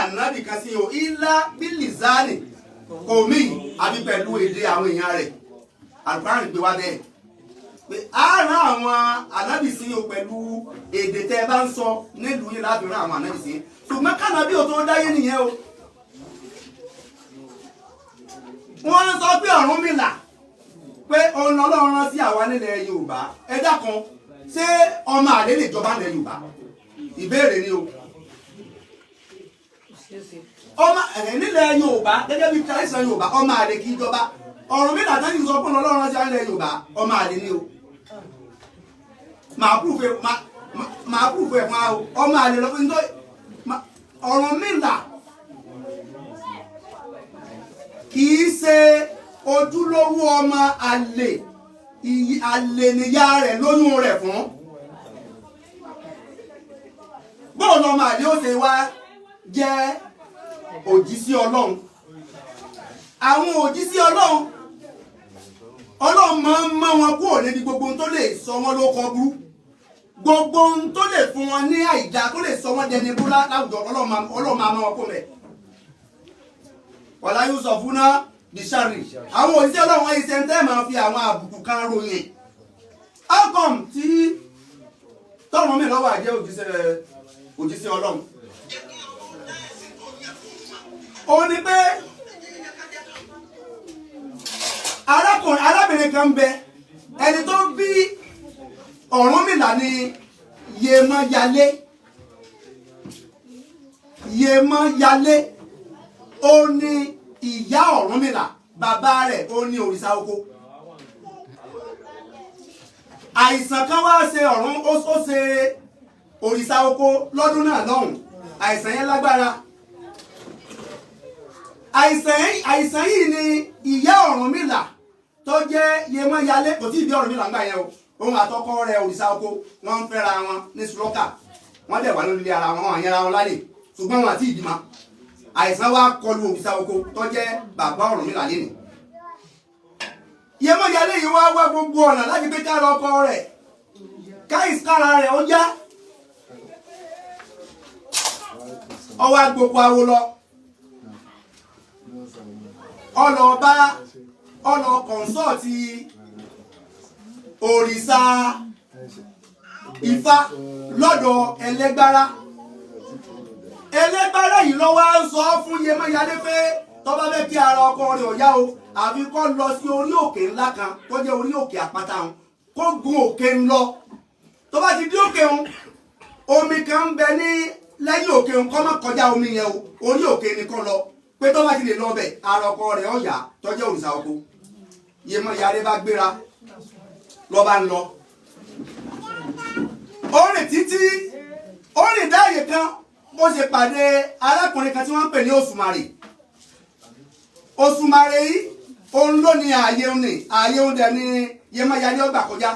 ànábì kan sí o ilá bílízánì kò mí àbí pẹ̀lú èdè àwọn èèyàn rẹ̀ àlùkùránì gbé wá bẹ́ẹ̀ pé a rán àwọn ànábì sí o pẹ̀lú èdè tẹ́ bá ń sọ nílùú yìí láti rán àwọn ànábì sí ṣùgbọ́n kànábì ò tó dáyé nìyẹn o wọ́n sọ pé Ọ̀rúnmìlà pé òun Ọlọ́run rán sí àwa nílẹ̀ Yorùbá ẹ dákun ṣé ọmọ àlè lè jọba nílẹ̀ Yorùbá ìbéèrè ni o ọmọ nílẹ̀ Yorùbá gẹ́gẹ́ bí tradition Yorùbá ọmọ àlè kì í jọba Ọ̀rúnmìlà tán yìí sọ pé Ọlọ́run rán sí àwa nílẹ̀ Yorùbá ọmọ àlè ni o màá púfẹ̀ fún wa o ọmọ àlè lọ fún Ọ̀rúnmìlà kì í ṣe ojúlówó ọmọ àlè níyá rẹ̀ lóyún rẹ̀ fún bóun ọmọ àlè ó ṣe wá jẹ́ òjíṣẹ́ Ọlọ́run àwọn òjíṣẹ́ Ọlọ́run máa ń mọ́ wọn kúrò níbi gbogbo ohun tó lè sọ wọn ló kọ burú gbogbo ohun tó lè fún wọn ní àìdá tó lè sọ wọn dẹni bú láwùjọ Ọlọ́run máa mọ́ wọn kó mẹ́ wàlá yóò sọ fún náà bishari àwọn òṣìṣẹ́ Ọlọ́run wọ́n iṣẹ́ tẹ́ máa fi àwọn àbùkù kan ròyìn how come tí tọ́run mi lọ́wọ́ àjẹ́ òjíṣẹ́ Ọlọ́run ó ní pé arábìnrin kan bẹ ẹni tó bí Ọ̀rúnmìlà ní Yemọyalé ó ní ìyá Ọ̀rúnmìlà bàbá rẹ̀ ó ní òrìṣà oko àìsàn kan wá ṣe ó ṣe òrìṣà oko lọ́dún náà lọ́hùn àìsàn yẹn lágbára àìsàn yìí ni ìyá Ọ̀rúnmìlà tó jẹ́ Yemọyalé kò tí ì bí Ọ̀rúnmìlà ńgbà yẹn o òun àtọkọ rẹ̀ òrìṣà oko wọ́n ń fẹ́ra wọn ní sùlọ́kà wọ́n dẹ̀ wà lórí ilé ara wọn àyẹ̀ra wọn lálẹ́ ṣùgbọ́n wọn àti ìbímọ àìsàn wa kọlu òrìṣà oko tó jẹ́ bàbá Ọ̀rúnmìlà lẹ́nu Yemọyalé yìí wá gbogbo ọ̀nà láti gbé kára ọkọ rẹ̀ kára rẹ̀ ó já ọwọ́ agbópo awo lọ ọlọ kọ̀ǹsọ́ọ̀tì òrìṣà Ifá lọ́dọ̀ ẹlẹ́gbára yìí ló wá ń sọ fún Yemọyalé pé tó bá fẹ́ kí ara ọkọ rẹ̀ ó yá o àfi kó lọ sí orí òkè ńlá kan tó jẹ́ orí òkè àpáta wọn kó gun òkè ń lọ tó bá ti dé òkè wọn omi kan ń bẹ ní lẹ́yìn òkè wọn kó má kọjá omi yẹn o orí òkè ni kó lọ pé tó bá ti lè lọ bẹ̀ ara ọkọ rẹ̀ ó yá tó jẹ́ òrìṣà oko Yemọyalé bá gbéra lọ bá ń lọ ó rìn títí ó rìn dáàyè kan ó ṣe pàdé arákùnrin kan tí wọ́n ń pè ní Òṣùmàrè yìí òun ló ní ààyè òun dẹ̀ ní Yemọyalé ó gbà kọjá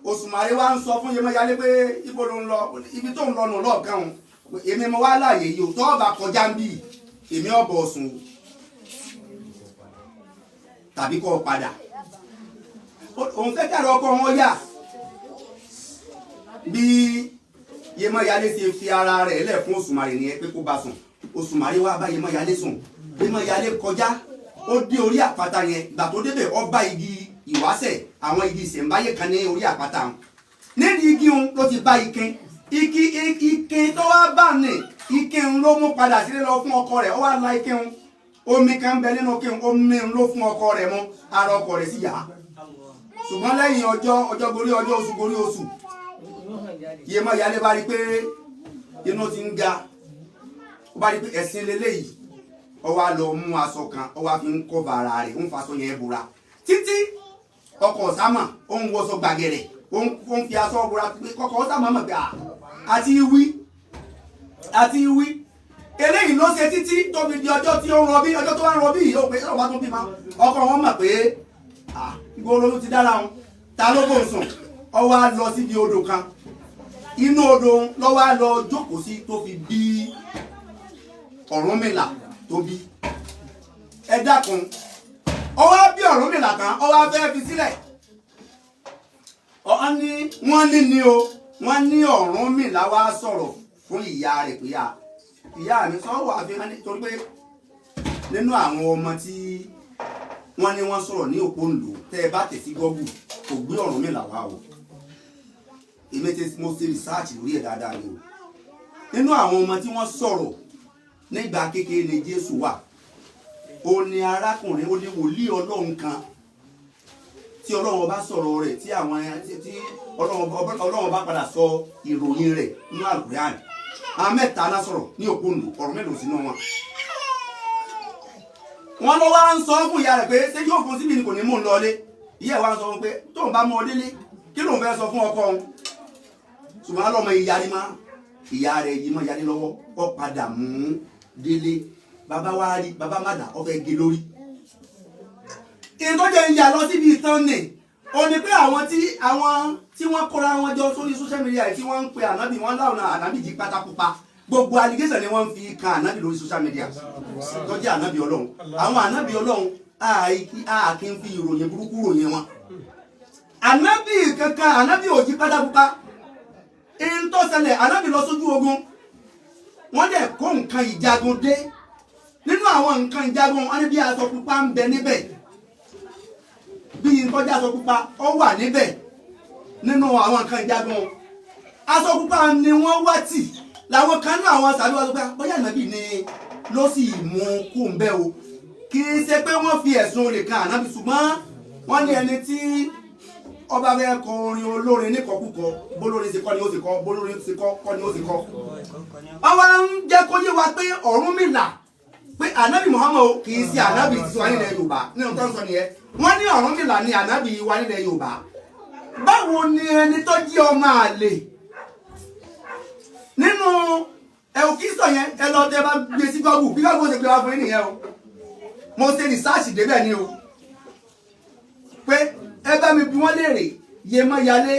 Òṣùmàrè wá ń sọ fún Yemọyalé pé ibo ló ń lọ ibi tó ń lọ nù lọ́ọ̀kan òun èmi mo wá láàyè yìí ò tọ́ ọba kọjá ń bì èmi ọ̀bọ̀ ọ̀sùn tàbí kọ́ padà òun fẹ́ kẹ́rọ ọkọ wọn yá bí Yemọyalé ṣe fi ara rẹ̀ lẹ̀ fún Òṣùmàrè nìyẹn pé kó bá sùn Òṣùmàrè wá bá Yemọyalé sùn Yemọyalé kọjá ó dé orí àpáta yẹn ìgbà tó débẹ̀ ó bá igi ìwásẹ̀ àwọn igi ìṣẹ̀ǹbáyé kan ní orí àpáta wọn nídìí igi òun ló ti bá ike tó wá bá ní ike òun ló mú padà sílé lọ fún ọkọ rẹ̀ ó wá la ike òun omi kan bẹ nínú ike òun omi òun ló fún ọkọ rẹ̀ mú ara ọkọ rẹ̀ sì yá ṣùgbọ́n lẹ́yìn ọjọ́ gorí ọjọ́ oṣù gorí oṣù Yemọyalé bá rí pé inú ti ń ga ó bá rí pé ẹ̀sìn lélẹ́yìí ó wá lọ mú aṣọ kan ó wá fi ń kọ́ bàrà rẹ̀ ó ń faṣọ yẹn bora títí ọkọ̀ ọ̀sámà ó ń wọṣọ gbàgẹ̀rẹ̀ ó ń fi aṣọ bora kọ́kọ́ ọ̀sámà mọ̀ pé àti wí eléyìí ló ṣe títí tó fi di ọjọ́ tí ó ń rọbí ọjọ́ tó wá ń rọbí yìí ó pé ọba tó bímọ ọkọ wọn mọ̀ pé ìgboro ló ti dára wọn ta ló bò ń sùn ó wá lọ síbi odò kan inú odò ló wá lọ jókòó sí tó fi bí Ọ̀rúnmìlà tó bí ẹ dákun ó wá bí Ọ̀rúnmìlà kan ó wá fẹ́ fi sílẹ̀ wọ́n ní Ọ̀rúnmìlà wá sọ̀rọ̀ fún ìyá rẹ̀ pé ìyá mi sọ wà fi hàn nítorí pé nínú àwọn ọmọ tí wọ́n ní wọ́n sọ̀rọ̀ ní Òpóǹlò tẹ́ ẹ bá tẹ̀sí gọ́gù kò gbé Ọ̀rúnmìlà wá o èmi tí mo ṣe research lórí ẹ̀ dáadáa ni o nínú àwọn ọmọ tí wọ́n sọ̀rọ̀ nígbà kékeré ni Jésù wà ó ní arákùnrin ó ní wòlíì Ọlọ́run kan tí Ọlọ́run bá sọ̀rọ̀ rẹ̀ tí àwọn tí Ọlọ́run bá padà sọ ìròyìn rẹ̀ nínú Al-Qur'an àwọn mẹ́ta náà sọ̀rọ̀ ní Òpóǹlò Ọ̀rúnmìlà sínú wọn. Wọ́n lọ wá ń sọ fún ìyá rẹ̀ pé ṣé yóò fún síbi ni kò ní mú un lọlé ìyá ẹ̀ wá ń sọ fún pé tóun bá mú ọ délé kí lóun fẹ́ sọ fún ọkọ òun ṣùgbọ́n lọ́mọ ìyá rẹ̀ yìí mọ́ yarí lọ́wọ́ ó padà mú délé bàbá wa rí bàbá má dà ó fẹ́ gé lórí. ìtọ́jẹ́ ń yà lọ síbi ìtàn nì ó ní pé àwọn tí wọ́n kóra wọn jọ sórí social media tí wọ́n ń pe ànábì wọn láwọn ànábì jí pátákópa gbogbo allegation ni wọ́n fi kan ànábì lórí social media tó jẹ́ ànábì Ọlọ́run àwọn ànábì Ọlọ́run a kì í fi ìròyìn burúkú ròyìn wọn ànábì kankan ànábì ò jí pátákópa in tó ṣẹlẹ̀ ànábì lọ sójú ogun wọ́n dẹ̀ kó nǹkan ìjagun dé nínú àwọn nǹkan ìjagun wọn ní bí aṣọ pupa ń bẹ níbẹ̀ bí nkọjá aṣọ pupa ó wà níbẹ̀ nínú àwọn nǹkan ìjagun aṣọ pupa ni wọ́n wá tì làwọn kan náà àwọn sàbí wọn sọ pé bóyá ànábì ni ló sì mú kó ń bẹ́ o kì í ṣe pé wọ́n fi ẹ̀sùn olè kan ànábì ṣùgbọ́n wọ́n ní ẹni tí ọba fẹ́ kọ orin olórin níkọkúkọ bólórin ṣe kọ́ ni ó ti kọ́ bólórin ṣe kọ́ ni ó ti kọ́. ọba ń jẹ́ kó yé wa pé Ọ̀rúnmìlà pé ànábì Muhammad kì í ṣe ànábì tí wà nílẹ̀ Yorùbá nínú tó ń sọ nìyẹn wọ́n ní Ọ̀rúnmìlà ni ànábì wà nílẹ̀ Yorùbá. báwo ni ẹni tó jí ọmọ àlè nínú Òkínsọ yẹn ẹ lọ tẹ bá gbé sí gọ́gù bí gọ́gù ṣe gbé wá fún yín nìyẹn o mo ṣe rìsáàsì débẹ̀ ni o pé ẹ bá mi bí wọ́n léèrè Yemọyalé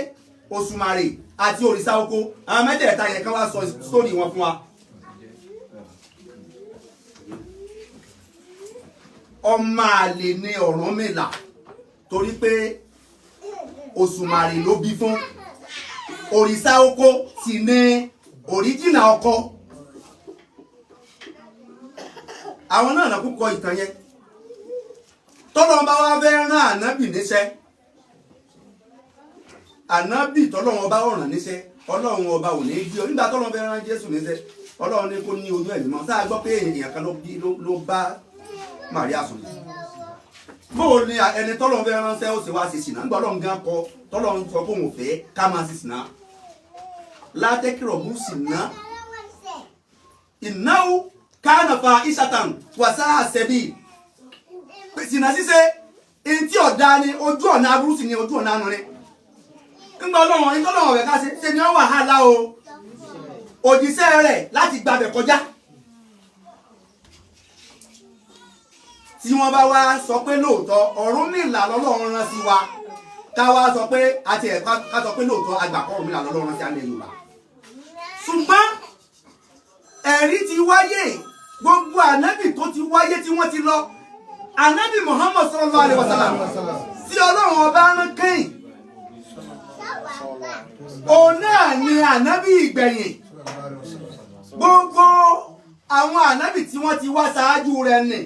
Òṣùmàrè àti òrìṣà oko àwọn mẹ́tẹ̀ẹ̀ta yẹn kan wá sọ sórí wọn fún wa. ọmọ àlè ni Ọ̀rúnmìlà torí pé Òṣùmàrè ló bí fún òrìṣà oko sì ní òríjìnà ọkọ àwọn náà nàkú kọ ìtàn yẹn tọ́lọ́run bá wá fẹ́ rán ànábì níṣẹ́ ànábì tọ́lọ́run bá ọ̀ràn níṣẹ́ Ọlọ́run ọba ò ní gbé ọ nígbà tọ́lọ́run fẹ́ rán Jésù níṣẹ́ Ọlọ́run ní kó ní ojú ẹ̀mí mọ́ sáà gbọ́ pé èèyàn kan ló bá Màríà sùn bóò ni ẹni tọ́lọ́run fẹ́ ránṣẹ́ ó sì wá sí sìnà nígbà Ọlọ́run gan kọ tọ́lọ́run sọ pé òun fẹ́ ká máa sí sìnà látẹ́kìrọ̀ mú sìnà ìnáwó kánàfà ìṣàtàn wàsá àṣẹbí sìnà ṣíṣe èyí tí ọ̀dá ni ojú ọ̀nà aburú sì ni ojú ọ̀nà àánú ni nígbà Ọlọ́run ní tọ́lọ́run rẹ̀ ká ṣe ni wọ́n wàhálà o òjíṣẹ́ rẹ̀ láti gbàbẹ̀ kọjá tí wọ́n bá wá sọ pé lóòótọ́ Ọ̀rúnmìlà lọ́lọ́run rán sí wa ká wá sọ pé àti ẹ̀ka ká sọ pé lóòótọ́ àgbàkọ́ Ọ̀rúnmìlà lọ́lọ́run rán sí alẹ́ Yorùbá ṣùgbọ́n ẹ̀rí ti wáyé gbogbo ànábì tó ti wáyé tí wọ́n ti lọ ànábì Muhammad sallallahu alaihi wasallam tí Ọlọ́run ọba rán kẹ́yìn òun náà ni ànábì ìgbẹ̀yìn gbogbo àwọn ànábì tí wọ́n ti wá ṣáájú rẹ̀ nì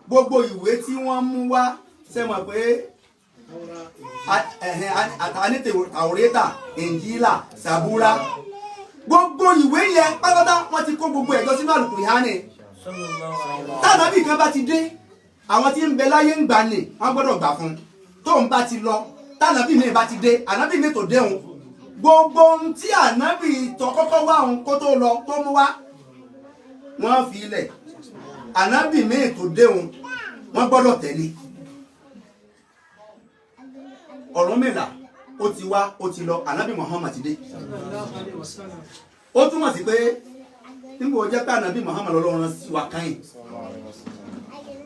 gbogbo ìwé tí wọ́n mú wá ṣe mọ̀ pé àtànítè àwòrétà Ìnjílà Sàbúrà gbogbo ìwé yẹn pátápátá wọ́n ti kó gbogbo ẹ̀jọ́ sínú Al-Qur'ani tànàbì kan bá ti dé àwọn tí ń bẹ láyé ń gbà ní wọ́n gbọ́dọ̀ gbà fún tóun bá ti lọ tànàbì mi bá ti dé ànábì mi tó dé òun gbogbo ohun tí ànábì tó kọ́kọ́ wá òun kó tó lọ tó mú wá wọ́n fi ilẹ̀ ànábì mi tó dé òun wọ́n gbọ́dọ̀ tẹ̀lé Ọ̀rúnmìlà ó ti wá ó ti lọ ànábì Muhammad ti dé ó túmọ̀ sí pé nígbà ó jẹ́ pé ànábì Muhammad lọ́lọ́run sí wa káyìn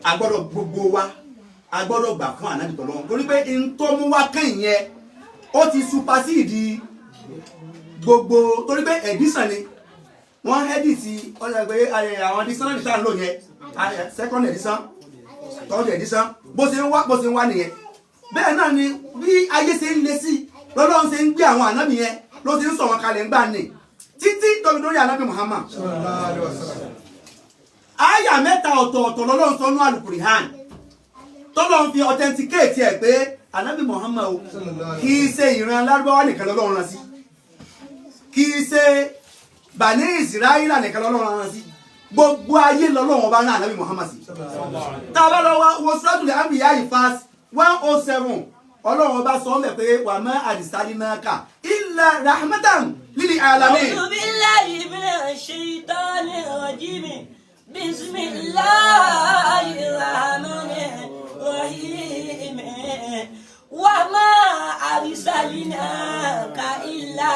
a gbọ́dọ̀ gbogbo wa a gbọ́dọ̀ gbà fún ànábì tọ́lọ́run torí pé n tó mú wa káyìn yẹn ó ti supersede gbogbo torí pé edition ni wọ́n edit ọ̀sẹ̀ pé àwọn edition náà nìkan lò yẹn second edition third edition bó ṣe ń wá nìyẹn bẹ́ẹ̀ náà ni bí ayé ṣe ń le sí lọ́lọ́run ṣe ń gbé àwọn ànábì yẹn ló ti ń sọ wọn kalẹ̀ ń gbà ní títí lórí Ànábì Muhammad sallallahu alaihi wasallam. Àyà mẹ́ta ọ̀tọ̀ọ̀tọ̀ lọ́lọ́run sọ nínú Al-Qur'an tọ́lọ́run fi authenticate ẹ̀ pé Ànábì Muhammad o kì í ṣe ìran Lárúbáwá nìkan lọ́lọ́run rán sí, kì í ṣe Bani Israila nìkan lọ́lọ́run rán sí, gbogbo ayé lọ́lọ́run ọba rán Ànábì Muhammad sí. Tá a bá lọ wo Suratul Anbiya verse 107 ọlọ́run ọba sọ mẹ́ pé wa ma arsalnaka illa rahmatan lil alamin. A'udhu billahi minash shaitanir rajim. Bismillahir rahmanir rahim. Wa ma arsalnaka illa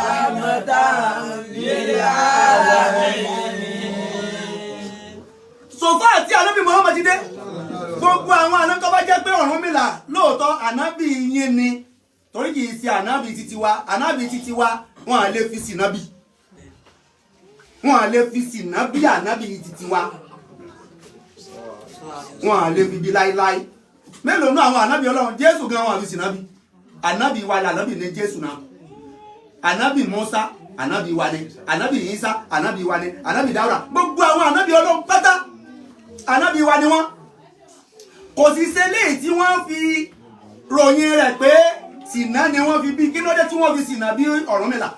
rahmatan lil alamin. Sọfá àti Ànábì Muhammad dé gbogbo àwọn àná tó bá jẹ́ pé Ọ̀rúnmìlà lóòótọ́ ànábì yín ni torí kì í ṣe ànábì títí wa wọn à lè fi sí nábì, wọn à lè fi sí nábì ànábì títí wa wọn à lè fi bí láíláí. Mélòó náà àwọn ànábì Ọlọ́run Jésù gan wọn à fi sí nábì, ànábì wa là ànábì ní Jésù náà, ànábì Mùsá ànábì wa ni, ànábì Ìsá ànábì wa ni, ànábì Dáúdà gbogbo àwọn ànábì Ọlọ́run pátá ànábì wa ni wọ́n. Kò sí ṣẹlẹ̀ tí wọ́n fi ròyìn rẹ̀ pé sìnà ni wọ́n fi bí, kí ló dé tí wọ́n fi sìnà bí Ọ̀rúnmìlà.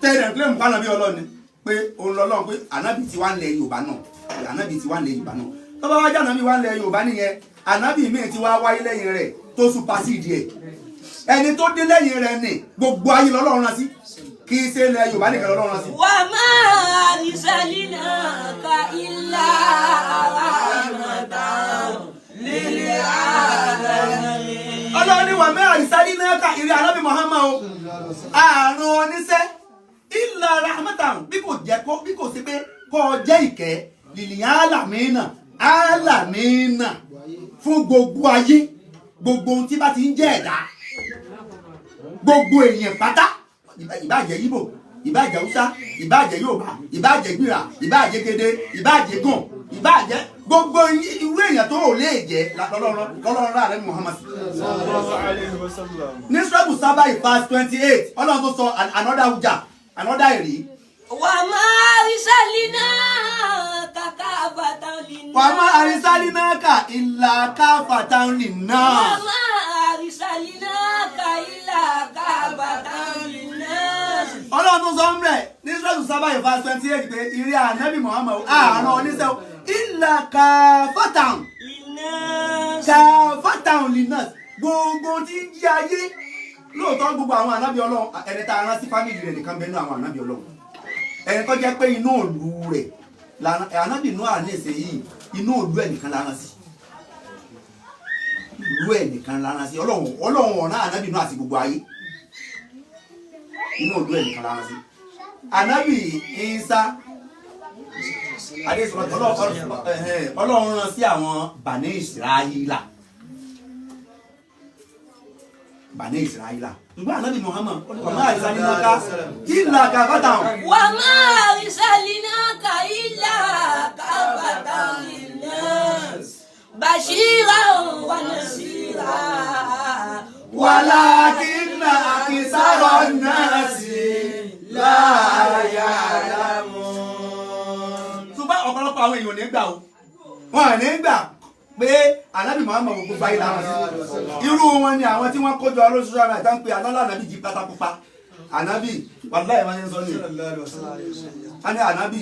Tẹ́lẹ̀ kílẹ̀ nǹkan ànábì Ọlọ́run ni pé òun lọ́lọ́run pé ànábì tí wà ń lẹ Yorùbá náà, ànábì tí wà ń lẹ Yorùbá náà. Tó bá wájú ànábì wà ń lẹ Yorùbá nìyẹn, ànábì míì tí wá wáyé lẹ́yìn rẹ̀ tó supersede ẹ̀. Ẹni tó dé lẹ́yìn rẹ̀ ni gbogbo ayé lọ́lọ́run rán sí, kì í ṣe ilẹ̀ Yorùbá nìkan lọ́lọ́run rán sí. Wa ma arsalnaka illa rahmatan lil alamin. Ọlọ́run ní wa ma arsalnaka ìrìn Ànábì Muhammad o àrùn oníṣẹ́ illa rahmatan bí kò sí pé kọ́ jẹ́ ìkẹ́ lil alamina fún gbogbo ayé, gbogbo ohun tí bá ti ń jẹ́ ẹ̀dá, gbogbo èèyàn pátá, ìbájẹ́ Ìgbò, ìbájẹ́ Haúsá, ìbájẹ́ Yorùbá, ìbájẹ́ Gbìrà, ìbájẹ́ Gèdè, ìbájẹ́ Gàn, ìbájẹ́ gbogbo irú èèyàn tó ò lè jẹ́ lọ́lọ́run rà lẹ́nu Muhammad. Ní Suratul Saba verse 28 Ọlọ́run tó sọ another èrè. Wa ma arsalnaka kafatan linnas. Wa ma arsalnaka illa kafatan linnas. Wa ma arsalnaka illa kafatan linnas. Ọlọ́run tó sọ ń bẹ̀ ní Suratul Saba verse 28 pé ìrẹ́ Ànábì Muhammad àrùn oníṣẹ́ illa kafatan linnas. Kafatan linnas gbogbo tí ń jí ayé lóòótọ́ gbogbo àwọn ànábì Ọlọ́run ẹni tá a rán sí fámìlì rẹ̀ nìkan bẹ́ẹ̀ ní àwọn ànábì Ọlọ́run. Ẹni tó jẹ́ pé inú òlu rẹ̀ ànábì Nóà ní ìsẹ̀ yìí inú òlu ẹ̀ nìkan lára sí, ìlú ẹ̀ nìkan lára sí. Ọlọ́run ọ̀nà ànábì Nóà àti gbogbo ayé inú òlu ẹ̀ nìkan lára sí. Ànábì Ìsá Ọlọ́run rán sí àwọn Bani Israila, Bani Israila. Ṣùgbọ́n Ànábì Muhammad wa ma arsalnaka illa kafatan. Wa ma arsalnaka illa kafatan linnas. Bashiran wa nasira. Walakinna akthara an-nasi la ya'lamun. Ṣùgbọ́n ọ̀pọ̀lọpọ̀ àwọn èèyàn ní gbà o. Wọ́n ní gbà pé Ànábì Muhammad gbogbo ayé lára sí. Irú wọn ni àwọn tí wọ́n kójọ lórí social media tán pé Ànábì jí pátá pupa. Ànábì wàláhì máa ń sọ ní Ànábì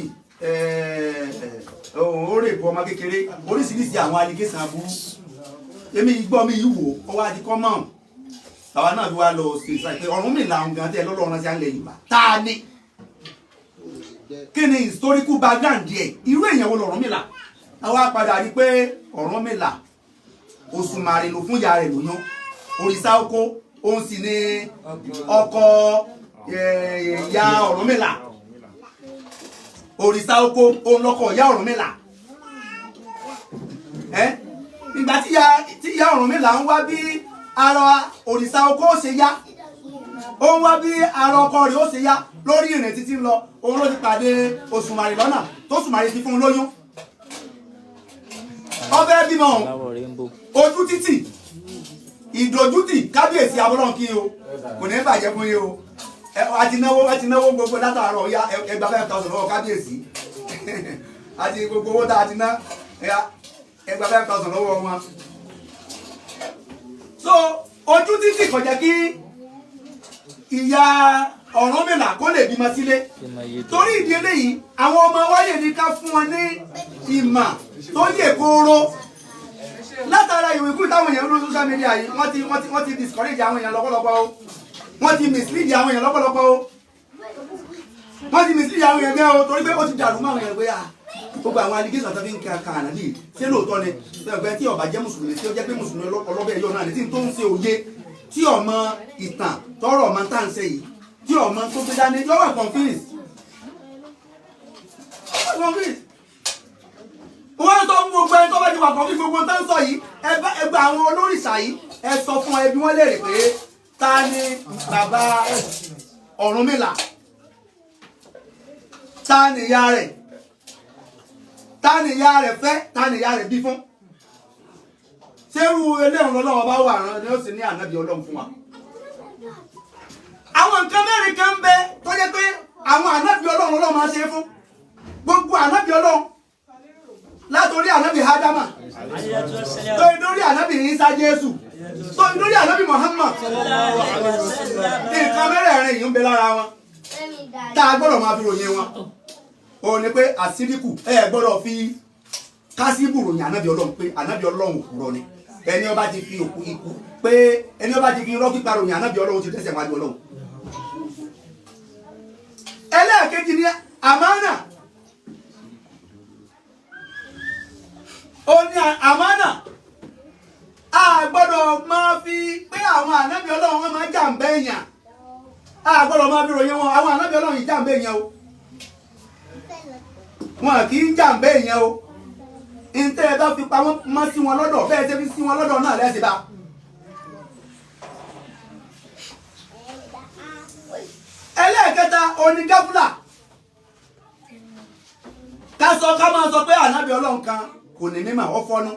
ó rè bọ́ ọmọ kékeré oríṣiríṣi àwọn allegation aburú. Èmi gbọ́ mi yìí wò ó wá di common. Àwa náà fi wá lọ sí ìsà pé Ọ̀rúnmìlà ń gan tẹ́ lọ́lọ́run sí alẹ́ Yorùbá. Ta ni? Kí ni historical background díẹ̀? Irú èèyàn wo l'Ọ̀rúnmìlà? Àwa padà rí pé Ọ̀rúnmìlà Òṣùmàrè ló fún ìyá rẹ̀ lóyún, òrìṣà oko òun sì ni ọkọ ìyá Ọ̀rúnmìlà, òrìṣà oko òun lọkọ ìyá Ọ̀rúnmìlà. Ìgbà tí ìyá Ọ̀rúnmìlà ń wá bí ara òrìṣà oko ó ṣe yá, ó ń wá bí ara ọkọ rẹ̀ ó ṣe yá lórí ìrìn títí ń lọ, òun ló ti pàdé Òṣùmàrè lọ́nà tó Òṣùmàrè ti fún un lóyún. Ọbẹ̀ bímọ ojú títì ìdójútì kábíyèsí abọ́lọ́n kí o kò ní bàjẹ́ fún yín o àti náwó gbogbo látàárọ̀ ya ẹgbà 5,000 lọ́wọ́ kábíyèsí àti gbogbo owó tá a ti ná ẹgbà 5,000 lọ́wọ́ wọn. so ojú títì kò jẹ́ kí ìyá Ọ̀rúnmìlà kó lè bímọ sílé torí ìdí eléyìí àwọn ọmọ wáyé ní ká fún wọn ní ìmọ̀ tó yè kóró látara ìwé kú táwọn èèyàn lórí social media yìí wọ́n ti discourage àwọn èèyàn lọ́pọ̀lọpọ̀ o wọ́n ti mislead àwọn èèyàn lọ́pọ̀lọpọ̀ o wọ́n ti mislead àwọn èèyàn gẹ́ o torí pé ó ti dàrú mọ́ àwọn èèyàn pé gbogbo àwọn allegation tó fi ń ka ànábì ṣé lóòótọ́ ni ẹgbẹ́ tí ó bá jẹ́ mùsùlùmí tí ó jẹ́ pé mùsùlùmí ọlọ́bẹ̀ yọ náà ní tí tó ń ṣe òye tí ọmọ ìtàn tọrọ ọmọ tá à ń ṣe yìí tí ọmọ tó fi dání lọ́wọ́ confused wọ́n sọ fún gbogbo ẹni tó bá ti wà confused gbogbo tó ń sọ yìí ẹgbẹ́ àwọn olórìṣà yìí ẹ sọ fún ẹbí wọn léèrè pé ta ni bàbá Ọ̀rúnmìlà ta ni ìyá rẹ̀ ta ni ìyá rẹ̀ fẹ́ ta ni ìyá rẹ̀ bí fún ṣérú eléhùn lọ́wọ́ bá wà rán ni ó sì ní ànábì Ọlọ́run fún wa. àwọn nǹkan mẹ́rin kan ń bẹ tó jẹ́ pé àwọn ànábì Ọlọ́run máa ṣe fún gbogbo ànábì Ọlọ́run látòrí ànábì Ádámà tó ìdórí ànábì Ìsá Jésù tó ìdórí ànábì Muhammad nǹkan mẹ́rẹ̀ẹ̀rin yìí ń bẹ lára wọn tá a gbọ́dọ̀ máa fi ròyìn wọn ó ní pé àsíríkù gbọ́dọ̀ fi kásíbù ròyìn ànábì Ọlọ́run pé ànábì Ọlọ́run òkúrọ ni ẹni ó bá ti fi òkú ikú pé ẹni ó bá ti fi irọ́ pípa ròyìn ànábì Ọlọ́run ti tẹ̀sẹ̀ wájú Ọlọ́run. ẹlẹ́ẹ̀kejì ni àmánà ó ní àmánà a gbọ́dọ̀ máa fi pé àwọn ànábì Ọlọ́run wọn máa jàǹbẹ́ èèyàn a gbọ́dọ̀ máa fi ròyìn wọn àwọn ànábì Ọlọ́run yìí jàǹbẹ́ èèyàn o wọn kì í jàǹbẹ́ èèyàn o ntẹ́ ẹ bá fi pa wọ́n mọ́ sí wọn lọ́dọ̀ bẹ́ẹ̀ tẹ́ fi sí wọn lọ́dọ̀ náà lẹ́sìn bá. ẹlẹ́ẹ̀kẹta onígáfúlà ká máa sọ pé ànábì Ọlọ́run kan kò ní mímọ̀ ọ fọ́nú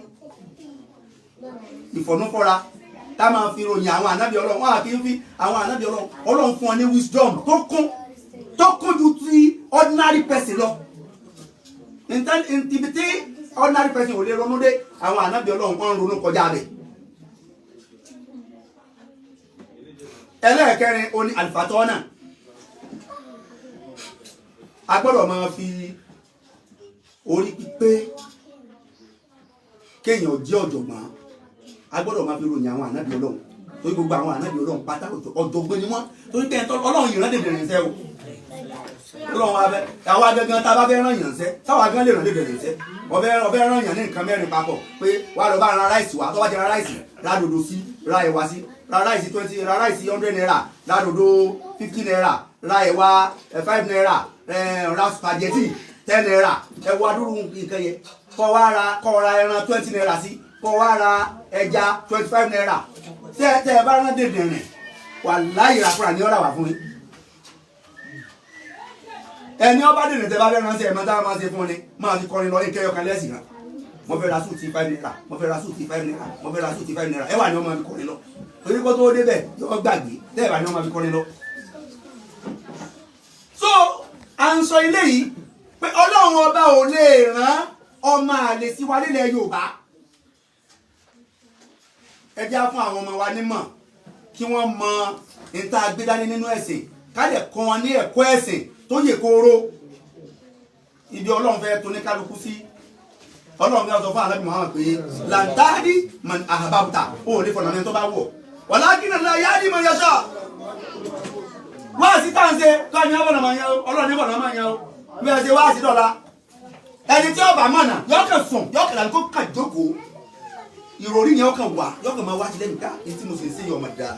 ìfọ̀núfọ́ra ká máa fi ròyìn àwọn ànábì Ọlọ́run wọn àti fi àwọn ànábì Ọlọ́run fún ọ ní wisdom tó kún ju ti ordinary person lọ ibi tí ordinary person ò lè ronú dé àwọn ànábì Ọlọ́run kan ronú kọjá bẹ̀. ẹlẹ́ẹ̀kẹrin oní àlùfàtọ́ náà a gbọ́dọ̀ máa fi orí pípé kéèyàn jẹ́ ọ̀jọ̀gbọ́n a gbọ́dọ̀ máa fi ròyìn àwọn ànábì Ọlọ́run torí gbogbo àwọn ànábì Ọlọ́run pátá ọ̀jọ̀gbọ́n ni wọ́n torí pé Ọlọ́run yìí rán dèdè rìn sẹ́ o Ọlọ́run wa bẹ́ àwọn agẹ́gẹ́ tá a bá fẹ́ rán yàn sẹ́ táwọn agẹ́ lè rán dèdè rìn sẹ́ ọbẹ̀ rán yàn ní nǹkan mẹ́rin papọ̀ pé wàá lọ bá ra ráìsì wá tó bá jẹ ra ráìsì ra dòdò sí ra ẹ̀wà sí ra ráìsì 20 ra ráìsì 100 naira ra dòdò 50 naira ra ẹ̀wà 5 naira ra spaghetti 10 naira ẹ̀wà dúró nǹkan yẹn kọ́ ra ẹran 20 naira sí kọ́ wá ra ẹja 25 naira tẹ́ ẹ bá rán dèdè rìn wà láyé àfúrà ní ọ̀rà wà fún yín ẹni ọba dèdè tẹ́ bá fẹ́ ránṣẹ́ ẹ̀mọ́ tá a máa ṣe fún ni máa fi kọrin lọ ní kẹyọ kan lẹ́sìn rán mo fẹ́ ra súùtì 5 naira mo fẹ́ ra súùtì 5 naira mo fẹ́ ra súùtì 5 naira ẹwà ni wọ́n máa fi kọrin lọ torí kó tó débẹ̀ yọ gbàgbé tẹ́ ẹ̀ bá ni wọ́n máa fi kọrin lọ. so à ń sọ ilé yìí pé Ọlọ́run ọba ò lè rán ọmọ àlè sí wa nílẹ̀ Yorùbá ẹ jẹ́ fún àwọn ọmọ wa nímọ̀ kí wọ́n mọ níta gbédání nínú ẹ̀sìn ká lè kọ́ wọn ní ẹ̀kọ́ ẹ̀sìn tó yè kooro ibi Ọlọ́run fẹ́ tó ní kálukú sí Ọlọ́run fẹ́ sọ fún Ànábì Muhammad pé làǹtàdí man ahbabta ó lè fọ̀nà mẹ́rin tó bá wọ̀ walakin Allah yahdi man yasha wá sí táǹsẹ̀ káàní ọ̀bọ̀nà máa yan Ọlọ́run ní bọ̀nà máa yan o bí ẹ ṣe wá sí dọ́la ẹni tí ọba mọ̀nà yọ̀ọ̀kẹ̀ sùn yọ̀ọ̀kẹ̀ làǹkó kà jókòó ìròrí yẹn ọkàn wà yọkàn máa wá sílẹ̀ níta èyí tí mo sì ń ṣe yọ ọmọ dáa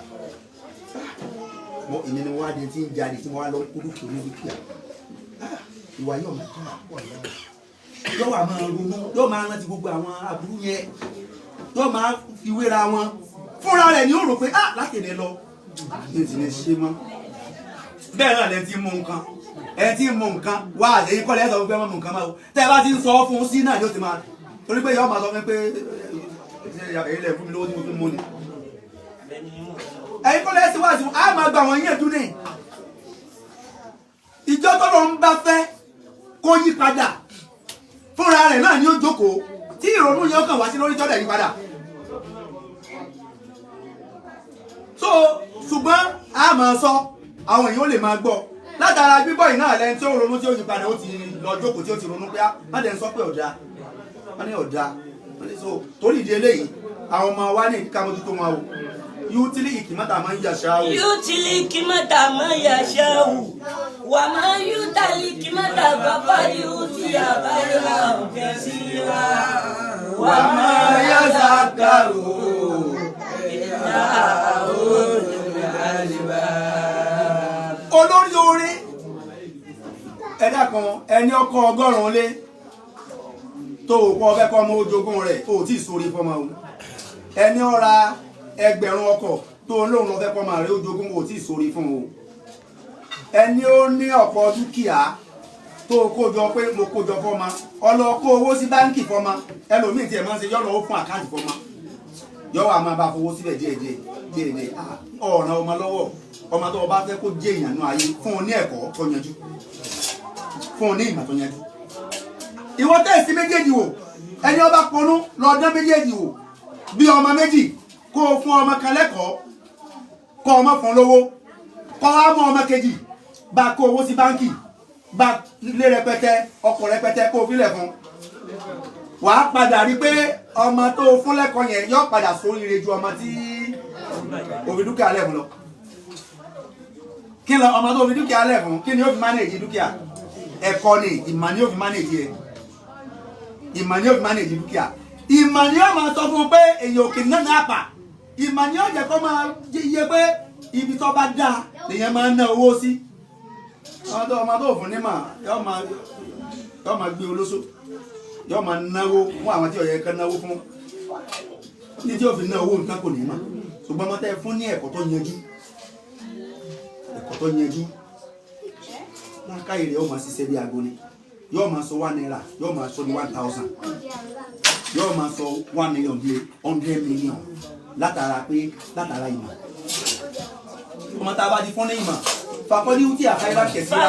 mọ èmi ni wọ́n á di tí ń jáde tí wọ́n á lọ kúrú kìíní dúkìá ìwà yóò máa dáa yóò wà máa ronú yóò máa rántí gbogbo àwọn àbúrú yẹn yóò máa fi wéra wọn fúnra rẹ̀ ni ó rò pé láti lè lọ ní ti lè ṣe mọ́ bẹ́ẹ̀ náà lẹ ti mú nǹkan ẹ ti mú nǹkan wá àlẹ́yìn kọ́lẹ́ sọ pé wọ́n mú nǹkan máa tẹ́ ẹ bá ti ń sọ fún un sí náà yóò ti máa torí pé yóò máa sọ pé ilẹ̀ fún mi lówó tí mo fi mú ni ẹ̀yin kọ́lẹ̀ ẹ̀sìn wá sí a máa gba àwọn yẹn dún ní ìjọ tọ́lọ́run bá fẹ́ kó yí padà fúnra rẹ̀ náà ni ó jókòó tí ìrònú yẹn kàn wá sí lórí tọ́lẹ̀ yí padà. so ṣùgbọ́n a máa sọ àwọn èèyàn ó lè máa gbọ́ látara gbígbọ́ yìí náà lẹ́ni tí ó ronú tí ó yí padà ó ti lọ jókòó tí ó ti ronú pé má dẹ̀ ń sọ pé ọ̀dà wọ́n ní ọ̀dà wọ́n ní so torí ìdí eléyìí àwọn ọmọ wa ní ká mójútó wọn o yútílì ìkìmọ́tà máa ń yàṣá o. yútílì ìkìmọ́tà máa ń yàṣá o wà máa ń yútàlì ìkìmọ́tà bàbá yútì àbáyọ̀ kẹsì wa wà máa yàṣá kàrò ìlà olùdàlìbà. olórí oore ẹ̀dá kan ẹni ọkọ 100 lé tó kọ́ ọbẹ̀ kọ́ ọmọ ojogún rẹ̀ ó tí ì sórí fọmọ o ẹni ọ̀ra 1000 ọkọ̀ tó lóun lọ fẹ́ kọ́ máa rí ojogún ó tí ì sórí fún o ẹni ó ní ọ̀pọ̀ dúkìá tó kójọ pé mo kójọ fọmọ ọlọ́kó owó sí báńkì fọmọ ẹlòmíì tí ẹ̀ máa ń ṣe yọ́ lọ́wọ́ fún àkáǹtì fọmọ yọ́ wà máa bá fowó síbẹ̀ díẹ̀díẹ̀ ọ̀ràn ọmọ lọ́wọ́ ọmọ tó o bá fẹ́ kó jẹ́ ìyànú ayé fún un ní ẹ̀kọ́ tó yanjú fún un ní ìmọ̀ tó yanjú. ìwọ tẹ̀sí méjèèjì wò ẹni ọba ponú lọ́dún méjèèjì wò bí ọmọ méjì kó o fún ọmọ kan lẹ́kọ̀ọ́ kọ́ ọmọ fún lówó kọ́ wá mọ́ ọmọ kejì bá kó owó sí báńkì bá ilé rẹpẹtẹ ọkọ̀ rẹpẹtẹ kó o fílẹ̀ fún wàá padà rí pé ọmọ tó o fún lẹ́kọ̀ọ́ yẹn yóò padà sóríire ju ọmọ tí òfin dúkìá lẹ̀ fún lọ. kí lọ ọmọ tó fi dúkìá lẹ̀ fún kí ni ó fi manage dúkìá ẹ̀kọ́ ni ìmọ̀ ni ó fi manage ẹ̀ ìmọ̀ ni ó fi manage dúkìá ìmọ̀ ni ó máa sọ fún un pé èyàn òkè náà náà pa ìmọ̀ ni ó jẹ́ kó máa yẹ pé ibi tó bá dáa lèyàn máa ń ná owó sí ọmọ tó fún nímọ̀ yóò máa gbé olóṣó yóò máa náwó fún àwọn tí ó yẹ ká náwó fún ní tí ó fi ná owó nǹkan kò ní mọ̀ ṣùgbọ́n ọmọ tẹ́ fún ní ẹ̀kọ́ tó yanjú ẹ̀kọ́ tó yanjú lákàyè rẹ̀ yóò máa ṣiṣẹ́ bí aago ni yóò máa sọ 1 naira yóò máa sọ ní 1000 yóò máa sọ 1 million bí 100 million látara ìmọ̀ ọmọ tá a bá di fún ní ìmọ̀ fàkọ́dí tí àkàyèrà kẹsìrà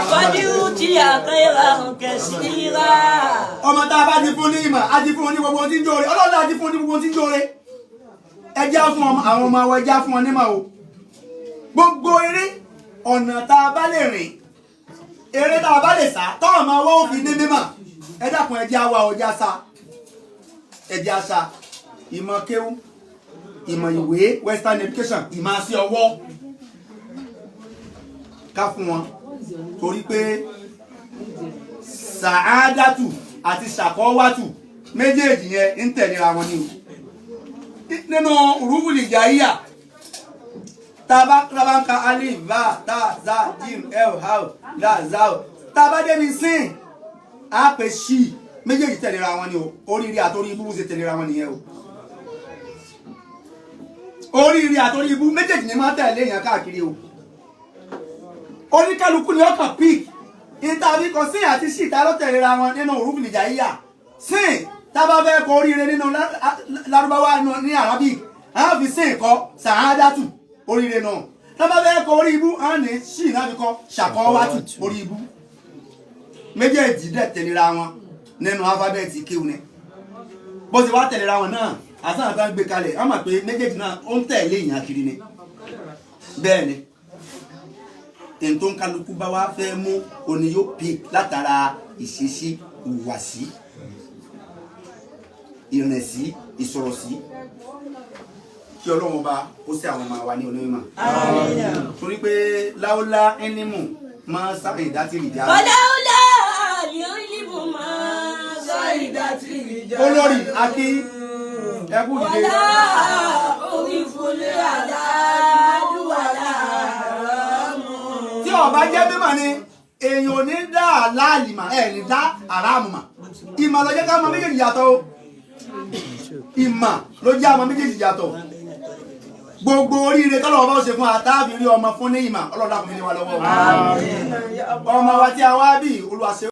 ọmọ tá a bá di fún ní ìmọ̀ a di fún ní gbogbo tí ń jóore ọlọ́dà a di fún ní gbogbo tí ń jóore ẹjá fún àwọn ọmọ àwọn ẹjá fún ọ nímọ̀ o gbogbo eré ọ̀nà tá a bá lè rìn eré tá a bá lè sá tọ́wọ̀n máa wọ́n fi ní mímọ̀ ẹ dákun ẹjá wa ọjà sa ìmọ̀ kéwú ìmọ̀ ìwé western education ìmọ̀ àti ọwọ́ ká fún wọn torí pé sàádátù àti sàkọ́wátù méjèèjì yẹn ń tẹ̀léra wọn ni nínú urúfùlì jàíyà tàbá ń ka alif bá tá zá jim el hal dá zao tàbá débi sin á pè sí méjèèjì tẹ̀léra wọn ni o oríire àtórí ibú ṣe tẹ̀léra wọn nìyẹn o oríire àtórí ibú méjèèjì ni máa tẹ̀lé èèyàn káàkiri o oníkálukú ni ọkàn pík ìtàbí kan sin àti sí ìta ló tẹ̀léra wọn nínú urúfùlì jàíyà sin tábà fẹ́ kọ oríire nínú lárúbáwá ní arabic á fi sin kọ sàádátù oríire náà tábà fẹ́ kọ orí ibú á ní sí náà fi kọ ṣàkọ́wátù orí ibú méjèèjì dẹ̀ tẹ̀léra wọn nínú alifábẹ́ẹ̀tì kéwù ni bó ti wá tẹ̀léra wọn náà àtàwọn àtàwọn gbé kalẹ̀ á mọ̀ pé méjèèjì náà ó ń tẹ̀lé ìyàn kiri ni bẹ́ẹ̀ ni èyí tó ń kálukú bá wá fẹ́ mú òní yóò pè látara ìṣesí ìhùwàsí ìrìnsí ìsọ̀rọ̀sí kí ọlọ́run bá ó sí àwọn ọmọ wa ní onímọ̀ torí pé láúlá ẹnìmù máa sáré ìdátìrì já ọláúlá àlìólìbù máa sáré ìdátìrì já olórí akí ẹkú ìdè wàlá orí fúnlé àdáàdúwàlá tí ọba jẹ́ mímọ̀ ni èèyàn ò ní dá àláàlì mà ẹ̀ ní dá àràmù mà ìmọ̀ ló jẹ́ ká mọ méjèèjì yàtọ̀ o ìmọ̀ ló jẹ́ àmọ́ méjèèjì yàtọ̀ gbogbo oríire tọ́lọ́wọ́ bá ó ṣe fún àtàbí rí ọmọ fún ní ìmọ̀ ọlọ́dà kò fi ní wa lọ́wọ́ ọmọ wa tí a wá bí Olúwa ṣe